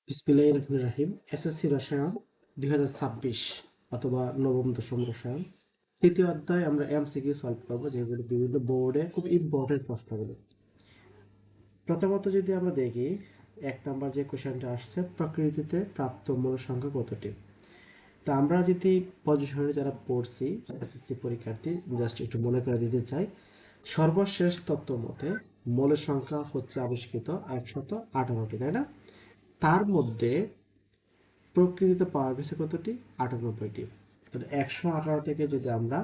বিসমিল্লাহির রহমানির রহিম। এসএসসি রসায়ন 2026 অথবা নবম দশম রসায়ন তৃতীয় অধ্যায় আমরা এমসিকিউ সলভ করব, যেগুলো বিভিন্ন বোর্ডে খুব ইম্পর্টেন্ট প্রশ্নগুলো। প্রথমত যদি আমরা দেখি, 1 নম্বর যে কোশ্চেনটা আসছে, প্রকৃতিতে প্রাপ্ত মূল সংখ্যা কতটি। তো আমরা যদি পজিশনে যারা পড়ছি এসএসসি পরীক্ষার্থী, জাস্ট একটু মনে করে দিতে চাই, সর্বশেষ তত্ত্ব মতে মূলের সংখ্যা হচ্ছে আবিষ্কৃত 118টি, তাই না? তার মধ্যে প্রকৃতিতে পাওয়া গেছে কতটি? 98টি। তাহলে 118 থেকে যদি আমরা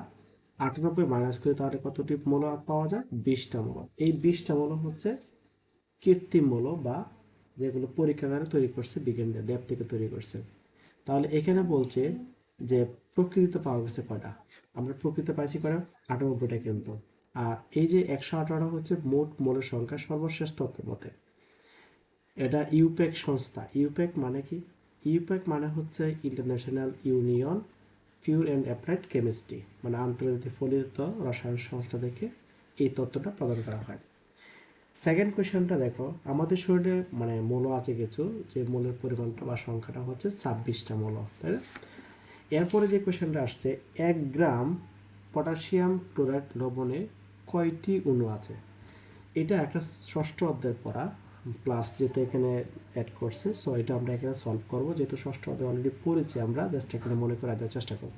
98 মাইনাস করি, তাহলে কতটি মৌল পাওয়া যায়? 20টা মৌল। এই 20টা মৌল হচ্ছে কৃত্রিম মৌল, বা যেগুলো পরীক্ষাগারে তৈরি করছে, বিজ্ঞানীরা ল্যাব থেকে তৈরি করছে। তাহলে এখানে বলছে যে প্রকৃতিতে পাওয়া গেছে কয়টা? আমরা প্রকৃতিতে পাইছি কয়টা? 98টা কিন্তু। আর এই যে 118 হচ্ছে মোট মৌলের সংখ্যা সর্বশেষ তথ্য মতে। এটা ইউপ্যাক সংস্থা। ইউপ্যাক মানে কি? ইউপ্যাক মানে হচ্ছে international union pure and applied chemistry, মানে আন্তর্জাতিক ফলিত রসায়ন সংস্থা থেকে এই তথ্যটা প্রদান করা হয়। সেকেন্ড কোয়েশ্চেনটা দেখো, আমাদের শরীরে মানে মৌল আছে কিছু, যে মৌলের পরিমাণটা বা সংখ্যাটা হচ্ছে 26টা মৌল, তাই না? এরপরে যে কোয়েশ্চেনটা আসছে, 1 গ্রাম পটাশিয়াম ক্লোরাইড লবণে কয়টি অণু আছে? এটা একটা ষষ্ঠ অধ্যায়ের পড়া, প্লাস যেহেতু এখানে অ্যাড করছে, সো এটা আমরা এখানে সলভ করব। যেহেতু ষষ্ঠ অধ্যায় অলরেডি পড়েছি, আমরা জাস্ট এখানে মনে করে দেওয়ার চেষ্টা করব।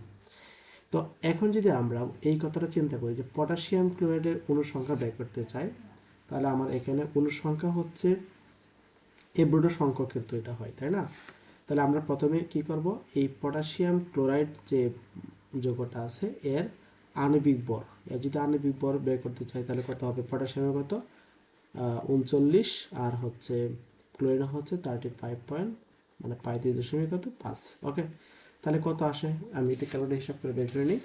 তো এখন যদি আমরা এই কথাটা চিন্তা করি যে পটাশিয়াম ক্লোরাইডের অনুসংখ্যা বের করতে চাই, তাহলে আমার এখানে অনুসংখ্যা হচ্ছে এব্রোডো সংখ্যক কিন্তু এটা হয়, তাই না? তাহলে আমরা প্রথমে কি করব, এই পটাশিয়াম ক্লোরাইড যে যৌগটা আছে এর আণবিক ভর, এর যদি আণবিক ভর বের করতে চাই, তাহলে কত হবে? পটাশিয়ামের কত? 39, আর হচ্ছে ক্লোরিন হচ্ছে 35 মানে 35.5। ওকে, তাহলে কত আসে? আমি এটা ক্যালোরি হিসাব করে বের করে নিই।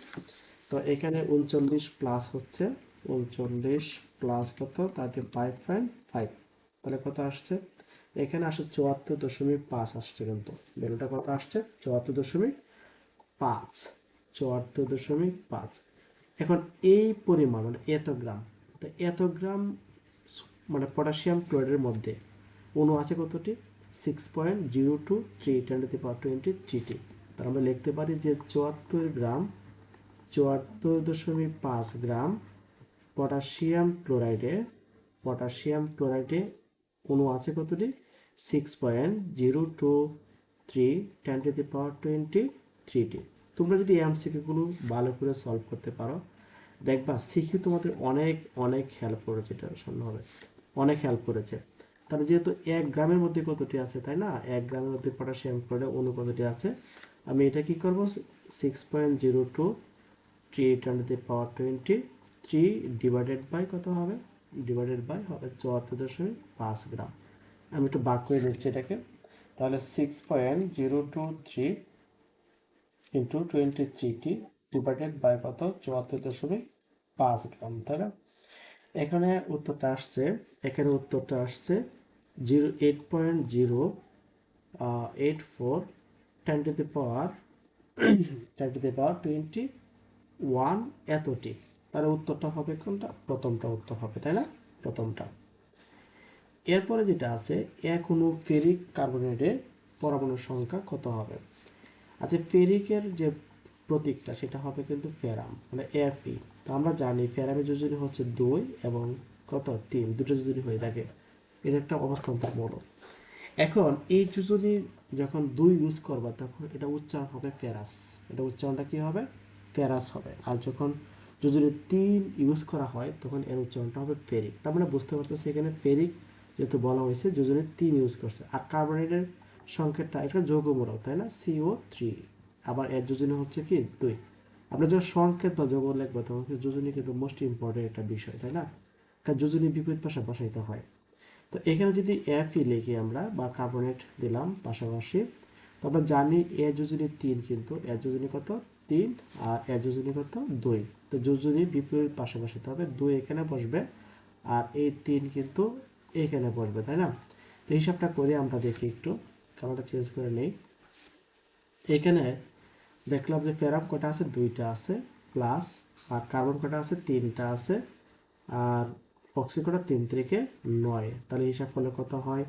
তো এখানে 39 প্লাস হচ্ছে 39 প্লাস কত? 35.5। তাহলে কত আসছে? এখানে আসে 74.5 আসছে, কিন্তু ভ্যালুটা কত আসছে? 74.5। 74.5। এখন এই পরিমাণ মানে এত গ্রাম, তো এত গ্রাম মানে পটাশিয়াম ক্লোরাইডের মধ্যে অণু আছে কতটি? 6.023 10^23 তার আমরা লিখতে পারি যে 74.5 গ্রাম পটাশিয়াম ক্লোরাইডে অণু আছে কতটি? 6.023 10^23। তোমরা যদি এমসিকিউগুলো ভালো করে সলভ করতে পারো, দেখবা সিকিউ তোমাদের অনেক অনেক হেল্প করেছে, এটা সম্ভব অনেক হেল্প করেছে। তাহলে যেহেতু 1 গ্রামের মধ্যে কতটি আছে, তাই না? 1 গ্রামের মধ্যে পটাশিয়াম ক্লোরাইড অণু কতটি আছে, আমি এটা কি করব? 6.023 ডিভাইডেড বাই কত হবে? ডিভাইডেড বাই হবে 74.5 গ্রাম। আমি একটু ভাগ করে নিচ্ছি এটাকে। তাহলে 6.023 ইন্টু 23টি ডিভাইডেড বাই কত? 74.5 গ্রাম, তাই না? এখানে উত্তরটা আসছে, জিরো 8.084 10^21 এতটি। তাহলে উত্তরটা হবে কোনটা? প্রথমটা উত্তর হবে, তাই না? প্রথমটা। এরপরে যেটা আছে, এক অণু ফেরিক কার্বনেটের পরমাণুর সংখ্যা কত হবে? আচ্ছা, ফেরিকের যে প্রতীকটা সেটা হবে কিন্তু ফেরাম, মানে Fe। তো আমরা জানি ফেরামের যোজনী হচ্ছে 2 এবং কত? 3, দুটো যোজনী হয়ে থাকে। এটা একটা অবস্থান্তর মৌল। এখন এই যোজনী যখন 2 ইউজ করবা, তখন এটা উচ্চারণ হবে ফেরাস। এটা উচ্চারণটা কি হবে? ফেরাস হবে। আর যখন যোজনী 3 ইউজ করা হয়, তখন এর উচ্চারণটা হবে ফেরিক। তার মানে বুঝতে পারতেছি এখানে ফেরিক যেহেতু বলা হয়েছে, যোজনী 3 ইউজ করছে। আর কার্বনেটের সংকেতটা এটা যৌগমূলক, তাই না? CO3। আবার এর যোজনী হচ্ছে কি? 2। আমরা যখন সংকেত বা যৌগ লিখবো, তখন যোজনী কিন্তু মোস্ট ইম্পর্টেন্ট একটা বিষয়, তাই না? কারণ যোজনী বিপরীত পাশে বসাইতে হয়। তো এখানে যদি Fe লিখি আমরা, বা কার্বনেট দিলাম পাশাপাশি, তো আমরা জানি এ যোজনী 3, কিন্তু এ যোজনী কত? 3। আর এ যোজনী কত? 2। তো যোজনী বিপরীত পাশে বসাতে হবে, 2 এখানে বসবে আর এই 3 কিন্তু এখানে বসবে, তাই না? তো হিসাবটা করে আমরা দেখি, একটু কালারটা চেঞ্জ করে নেই। এখানে দেখলাম যে ফেরাম কটা আছে? 2টা আছে, প্লাস আর কার্বন কটা আছে? 3টা আছে, আর অক্সিজেন কটা? 3 থেকে 9। তাহলে হিসাব করলে কত হয়?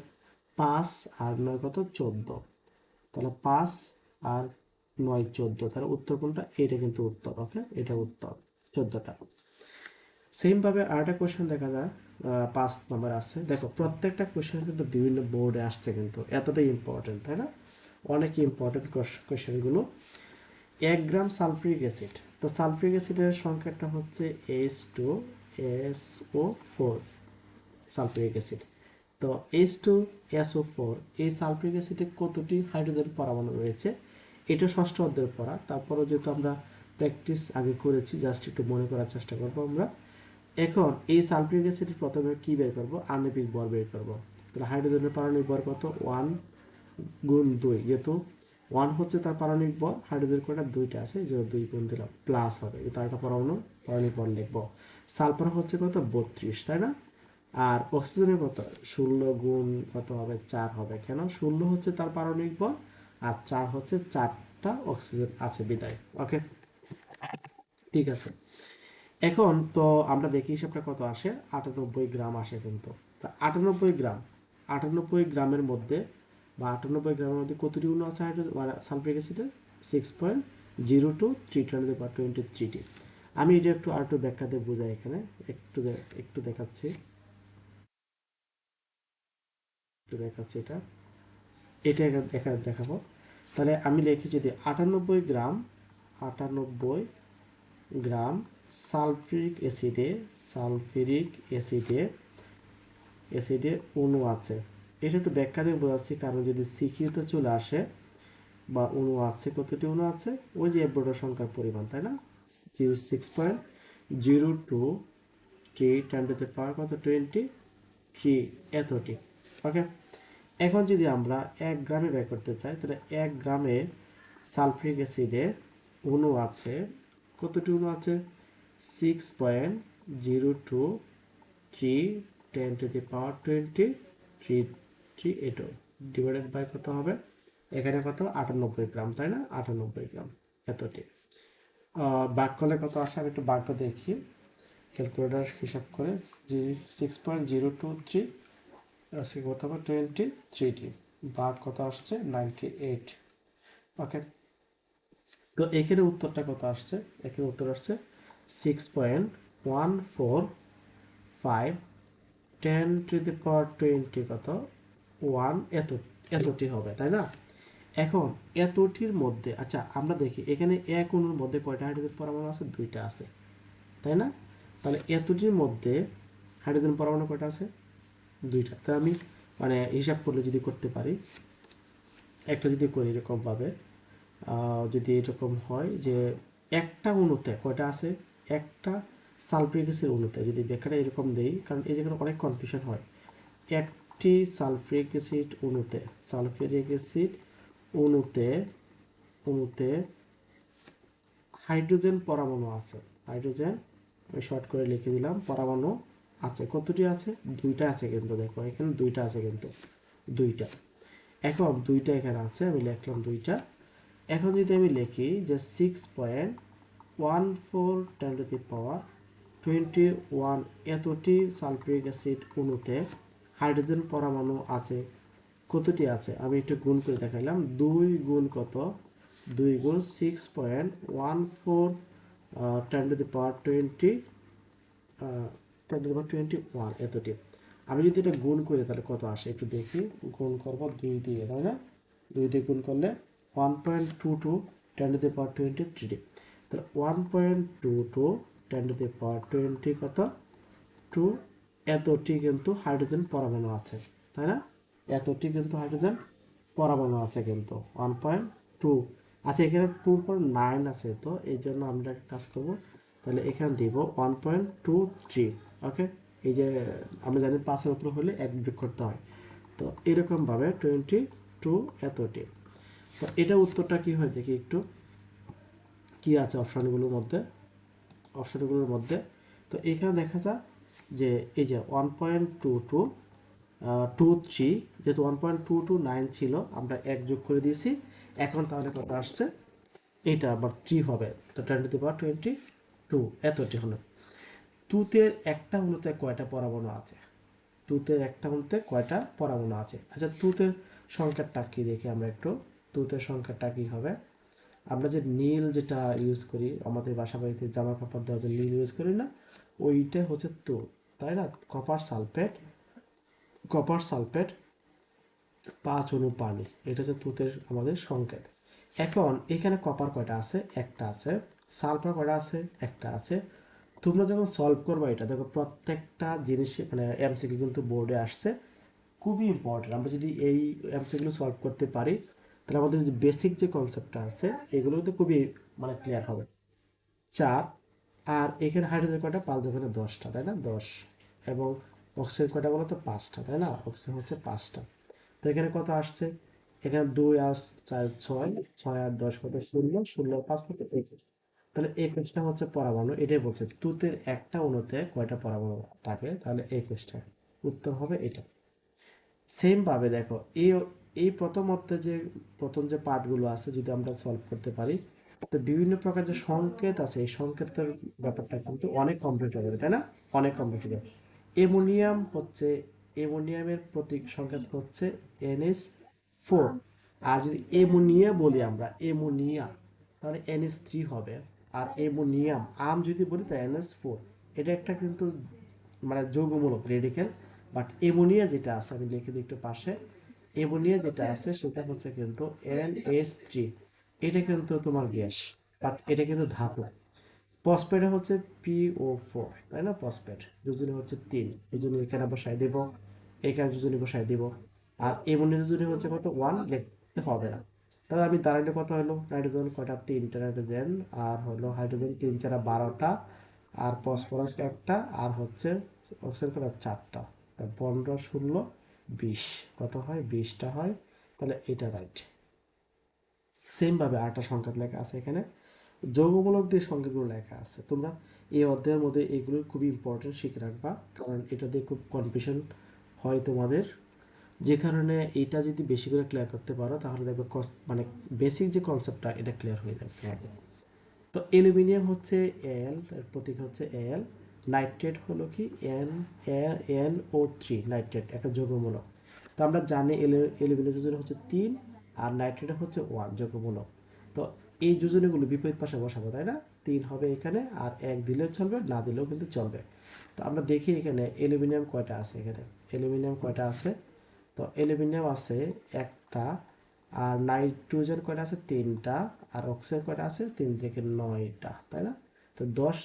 5 আর 9 কত 14, তাহলে 5 আর 9 14, তাহলে উত্তর কোনটা? এটা কিন্তু উত্তর। ওকে, এটা উত্তর 14টা। সেম ভাবে আরেকটা কোশ্চেন দেখা যায় 5 নম্বর আছে। দেখো প্রত্যেকটা কোশ্চেন কিন্তু বিভিন্ন বোর্ডে আসছে, কিন্তু এতটাই ইম্পর্টেন্ট, তাই না? অনেক ইম্পর্টেন্ট কোশ্চেনগুলো। 1 গ্রাম সালফিউরিক অ্যাসিড, তো সালফিউরিক অ্যাসিডের সংখ্যাটা হচ্ছে H2SO4 সালফিউরিক অ্যাসিড। তো H2SO4 এই সালফিউরিক অ্যাসিডে কতটি হাইড্রোজেন পরমাণু রয়েছে? এটা ষষ্ঠ অধ্যায়ে পড়া, তারপরও যেহেতু আমরা প্র্যাকটিস আগে করেছি, জাস্ট একটু মনে করার চেষ্টা করবো আমরা। এখন এই সালফিউরিক অ্যাসিড প্রথমে কি বের করবো? আণবিক ভর বের করবো। তাহলে হাইড্রোজেনের পারমাণবিক ভর কত? 1 গুণ 2, যেহেতু 1 হচ্ছে তার পারমাণবিক ভর, হাইড্রোজেন কোনটা 2টা আছে, এই জন্য 2 গুণ দিলাম, প্লাস হবে, তার একটা পরমাণু পারমাণবিক ভর লিখবো। সালফার হচ্ছে কত? 32, তাই না? আর অক্সিজেনের কত? 16 গুণ কত হবে? 4 হবে। কেন? 16 হচ্ছে তার পারমাণবিক ভর, আর 4 হচ্ছে 4টা অক্সিজেন আছে বিদায়। ওকে, ঠিক আছে। এখন তো আমরা দেখি হিসাবটা কত আসে, 98 গ্রাম আসে কিন্তু। তা 98 গ্রামের মধ্যে, বা 98 গ্রামের মধ্যে কতটি অণু আছে সালফিউরিক অ্যাসিডের? 6.023 আমি এটা একটু আর একটু ব্যাখ্যা দিয়ে বোঝাই এখানে, একটু দেখাচ্ছি, এটা এটা দেখাবো। তাহলে আমি লিখি, যদি 98 গ্রাম সালফিউরিক অ্যাসিডে অণু আছে, এটা একটু ব্যাখ্যা দিয়ে বোঝাচ্ছি, কারণ যদি সিকিউতে চলে আসে বা অণু আছে, কতটি অণু আছে, ওই যে অ্যাভোগাড্রো সংখ্যার পরিমাণ, তাই না? 6.023 10 কত 23 এতটি। ওকে, এখন যদি আমরা 1 গ্রামে বের করতে চাই, তাহলে 1 গ্রামে সালফিউরিক অ্যাসিডে অণু আছে, কতটি অণু আছে? 6.023 10 এটা ডিভাইডেড বাই কত হবে? এখানে কত? 98 গ্রাম, তাই না? 98 গ্রাম এতটি। ভাগ করলে কত আসে? আমি একটু ভাগটা দেখি, ক্যালকুলেটার হিসাব করে। 6.023 আছে কত হবে? 23টি, ভাগ কত আসছে? 98। ওকে, তো এখানে উত্তরটা কত আসছে? এখানে উত্তর আসছে 6.145 10 টু দি পাওয়ার 20 কত? 1 এতটি হবে, তাই না? এখন এতটির মধ্যে, আচ্ছা আমরা দেখি এখানে এক অণুর মধ্যে কয়টা হাইড্রোজেন পরমাণু আছে? 2টা আছে, তাই না? তাহলে এতটির মধ্যে হাইড্রোজেন পরমাণু কয়টা আছে? 2টা। তাই আমি মানে হিসাব করলে যদি করতে পারি, একটা যদি করি এরকমভাবে, যদি এরকম হয় যে একটা অণুতে কয়টা আছে? একটা সালফিউরিক অ্যাসিড অণুতে, যদি ব্যাখ্যাটা এরকম দেই, কারণ এই জায়গায় অনেক কনফিউশন হয়। একটি সালফিউরিক অ্যাসিড অণুতে অণুতে হাইড্রোজেন পরমাণু আছে। হাইড্রোজেন, আমি শর্ট করে লিখে দিলাম, পরমাণু আছে। কতটি আছে? 2টা আছে কিন্তু, দেখো এখানে 2টা আছে কিন্তু, 2টা। এখন 2টা এখানে আছে, আমি লিখলাম 2টা। এখন যদি আমি লিখি যে 6.14 10 টু দি পাওয়ার 21 এতটি সালফিউরিক অ্যাসিড অণুতে হাইড্রোজেন পরমাণু আছে, কতটি আছে? আমি একটু গুণ করে দেখাইলাম, 2 গুণ কত? 2 গুণ 6.14 10 টু দি পাওয়ার 21 এতটি। আমি যদি এটা গুণ করি তাহলে কত আসে একটু দেখি। গুণ করবো 2 দিয়ে, তাই না? 2 দিয়ে গুণ করলে 1.22 10 টু দি পাওয়ার 23, তাহলে 1.22 10 টু দি পাওয়ার 20 কত? 2 এতটি কিন্তু হাইড্রোজেন পরমাণু আছে, তাই না? এতটি কিন্তু হাইড্রোজেন পরমাণু আছে কিন্তু 1.2। আচ্ছা, এখানে 2 পর 9 আছে, তো এই জন্য আমরা একটা কাজ করব, তাহলে এখানে দিব 1.23। ওকে, এই যে আমরা জানি 5-এর উপরে হলে 1 যোগ করতে হয়, তো এরকমভাবে 22 এতটি। তো এটা উত্তরটা কি হয় দেখি একটু, কি আছে অপশানগুলোর মধ্যে। তো এখানে দেখা যায় যে এই যে 1.2223, যেহেতু 1.229 ছিল, আমরা 1 যোগ করে দিয়েছি। এখন তাহলে কত আসছে? এইটা আবার 3 হবে, তো 10 টু দি পাওয়ার 22 এতটি হলো। টুতে একটা অণুতে কয়টা পরমাণু আছে? তুতের একটা মধ্যে কয়টা পরমাণু আছে। আচ্ছা, তুতের সংখ্যাটা কি দেখি আমরা একটু। তুতের সংখ্যাটা কি হবে, আমরা যে নীল যেটা ইউজ করি আমাদের বাসা বাড়িতে জামা কাপড় দেওয়ার জন্য নীল ইউজ করি না, ওইটা হচ্ছে তো, তাই না? কপার সালফেট 5 অণু পানি, এটা হচ্ছে তুতের আমাদের সংকেত। এখন এখানে কপার কয়টা আছে, একটা আছে। সালফার কয়টা আছে, একটা আছে। তোমরা যখন সলভ করবে এটা দেখো প্রত্যেকটা জিনিস মানে এমসিকিউ কিন্তু বোর্ডে আসছে, খুবই ইম্পর্টেন্ট। আমরা যদি এই এমসিকিউ সলভ করতে পারি তাহলে আমাদের যে বেসিক যে কনসেপ্টটা আছে এগুলো কিন্তু খুবই মানে ক্লিয়ার হবে। 4, আর এখানে হাইড্রোজেন কয়টা, 5 দোকানে 10টা, তাই না? 10। এবং অক্সিজেন কয়টা বলো তো, 5টা, তাই না? অক্সিজেন হচ্ছে 5টা। তো এখানে কত আসছে, এখানে 2 আর 4 6, 6 আর 10 কত, 16, 16 5 কত, 21। তাহলে 21টা হচ্ছে পরমাণু, এটাই বলছে তুতের একটা অণুতে কয়টা পরমাণু থাকে, তাহলে 21টা। উত্তর হবে এটা। সেম ভাবে দেখো এই এই প্রথম অর্থে যে প্রথম যে পার্টগুলো আছে যদি আমরা সলভ করতে পারি, তো বিভিন্ন প্রকার যে সংকেত আছে এই সংকেতের ব্যাপারটা কিন্তু অনেক কমপ্লিট হয়ে যাবে, তাই না? অনেক কমপ্লিট হয়ে যাবে। অ্যামোনিয়াম হচ্ছে, অ্যামোনিয়ামের প্রতীক সংকেত হচ্ছে NH4। আর যদি অ্যামোনিয়া বলি আমরা, অ্যামোনিয়া, তাহলে NH3 হবে। আর অ্যামোনিয়াম আম যদি বলি তো NH4। এটা একটা কিন্তু মানে যৌগমূলক রেডিকেল। বাট অ্যামোনিয়া যেটা আছে আমি লিখে দিই একটু পাশে, অ্যামোনিয়া যেটা আছে সেটা হচ্ছে কিন্তু NH3। এটা কিন্তু তোমার গ্যাস, বাট এটা কিন্তু ধাতু। ফসফেট হচ্ছে PO4, তাই না? ফসফেট যোজনী হচ্ছে 3, এই জন্য এখানে বসাই দেব, এখানে যোজনী বসাই দিব। আর অ্যামোনিয়া যোজনী হচ্ছে কত, 1 লিখতে হবে না। তাহলে আমি দাঁড়াইলে কত হলো, নাইট্রোজেন কয়টা, 3টা নাইট্রোজেন, আর হলো হাইড্রোজেন 3 4 12টা, আর ফসফরাস একটা, আর হচ্ছে অক্সিজেন কয়টা, 4টা। 15 16 20, কত হয়, 20টা হয়। তাহলে এটা রাইট। সেম ভাবে আরেকটা সংখ্যা লেখা আছে এখানে, যৌগমূলক দিয়ে সংখ্যাগুলো লেখা আছে। তোমরা এই অধ্যায়ের মধ্যে এগুলো খুবই ইম্পর্টেন্ট শিখে রাখবা, কারণ এটা দিয়ে খুব কনফিউশন হয় তোমাদের। যে কারণে এটা যদি বেশি করে ক্লিয়ার করতে পারো তাহলে দেখবে মানে বেসিক যে কনসেপ্টটা এটা ক্লিয়ার হয়ে যাবে তোমাদের। তো অ্যালুমিনিয়াম হচ্ছে এল, এর প্রতীক হচ্ছে এল। নাইট্রেট হলো কি NO3, নাইট্রেট একটা যৌগমূলক। তো আমরা জানি অ্যালুমিনিয়াম যোজনী হচ্ছে 3, আর নাইট্রেট হচ্ছে 1 যৌগমূলক। তো এই যোজনীগুলো বিপরীত পাশে বসাবো, তাই না? 3 হবে এখানে, আর 1 দিলেও চলবে, না দিলেও কিন্তু চলবে। তো আমরা দেখি এখানে অ্যালুমিনিয়াম কয়টা আছে, এখানে অ্যালুমিনিয়াম কয়টা আছে। তো অ্যালুমিনিয়াম আছে একটা, আর নাইট্রোজেন কয়টা আছে, 3টা, আর অক্সিজেন কয়টা আছে, 3 থেকে 9টা, তাই না? তো 10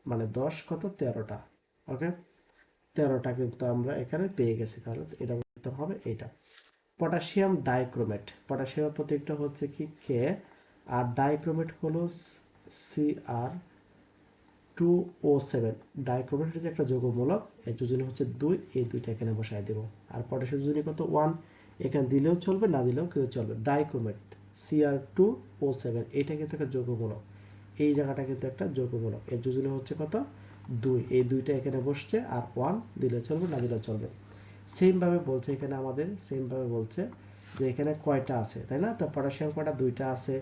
মানে 10 কত, 13টা। ওকে, 13টা কিন্তু আমরা এখানে পেয়ে গেছি, তাহলে এটা উত্তর হবে এইটা। পটাশিয়াম ডাইক্রোমেট, পটাশিয়ামের প্রতীকটা হচ্ছে কি কে, আর ডাইক্রোমেট হলো CR2O7। ডাইক্রোমেট হচ্ছে একটা যৌগমূলক, এর যোজনী হচ্ছে 2, এই দুইটা এখানে বসাই দেব। আর পটাশিয়াম যোজনী কত, 1, এখানে দিলেও চলবে, না দিলেও কিন্তু চলবে। ডাইক্রোমেট CR2O7, এটা কিন্তু একটা যৌগমূলক, এই জায়গাটা কিন্তু একটা যৌগমূলক, এর যোজনী হচ্ছে কত, 2, এই দুইটা এখানে বসছে, আর 1 দিলে চলবে, না দিলেও চলবে। সেমভাবে বলছে এখানে আমাদের, সেমভাবে বলছে যে এখানে কয়টা আছে, তাই না? তো পটাশিয়াম কয়টা, 2টা আছে।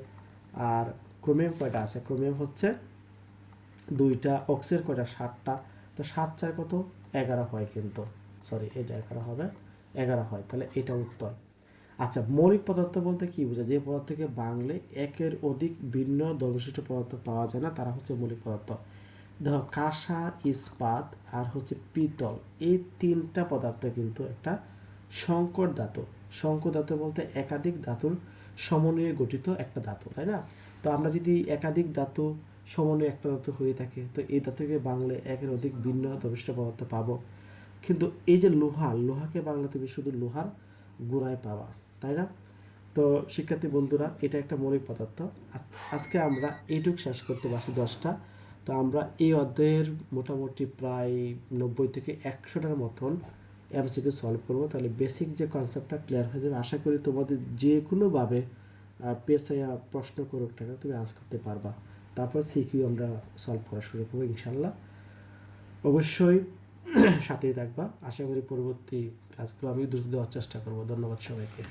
আর ক্রোমিয়াম কয়টা আছে, ক্রোমিয়াম হচ্ছে 2টা। অক্সিজেন কয়টা, 7টা। তো 7 4 কত, 11 হয় কিন্তু, সরি এটা 11 হবে, 11 হয়, তাহলে এটা উত্তর। আচ্ছা, মৌলিক পদার্থ বলতে কি বোঝায়, যে পদার্থ থেকে বাংলে একের অধিক ভিন্ন দ্রববিশিষ্ট পদার্থ পাওয়া যায় না তারা হচ্ছে মৌলিক পদার্থ। দেখো কাঁসা, ইস্পাত আর হচ্ছে পিতল, এই 3টা পদার্থ কিন্তু একটা সংকর ধাতু। সংকর ধাতু বলতে একাধিক ধাতুর সমন্বয়ে গঠিত একটা ধাতু, তাই না? তো আমরা যদি একাধিক ধাতু সমন্বয়ে একটা ধাতু হয়ে থাকে, তো এই ধাতুকে বাংলে একের অধিক ভিন্ন দ্রববিশিষ্ট পদার্থ পাবো। কিন্তু এই যে লোহাকে বাংলা তুমি শুধু লোহার গুঁড়ায় পাবা, তাই না? তো শিক্ষার্থী বন্ধুরা, এটা একটা মৌলিক পদার্থ। আজকে আমরা এইটুক শেষ করতে পারছি 10টা। তো আমরা এই অধ্যায়ের মোটামুটি প্রায় 90 থেকে 100টার মতন এমসিকিউ সলভ করবো, তাহলে বেসিক যে কনসেপ্টটা ক্লিয়ার হয়ে যাবে। আশা করি তোমাদের যে কোনোভাবে পেশায়া প্রশ্ন করুক না কেন তুমি আনসার করতে পারবা। তারপর সিকিউ আমরা সলভ করা শুরু করবো ইনশাল্লাহ। অবশ্যই সাথেই থাকবা। আশা করি পরবর্তী ক্লাসগুলো আমি দ্রুত দেওয়ার চেষ্টা করবো। ধন্যবাদ সবাইকে।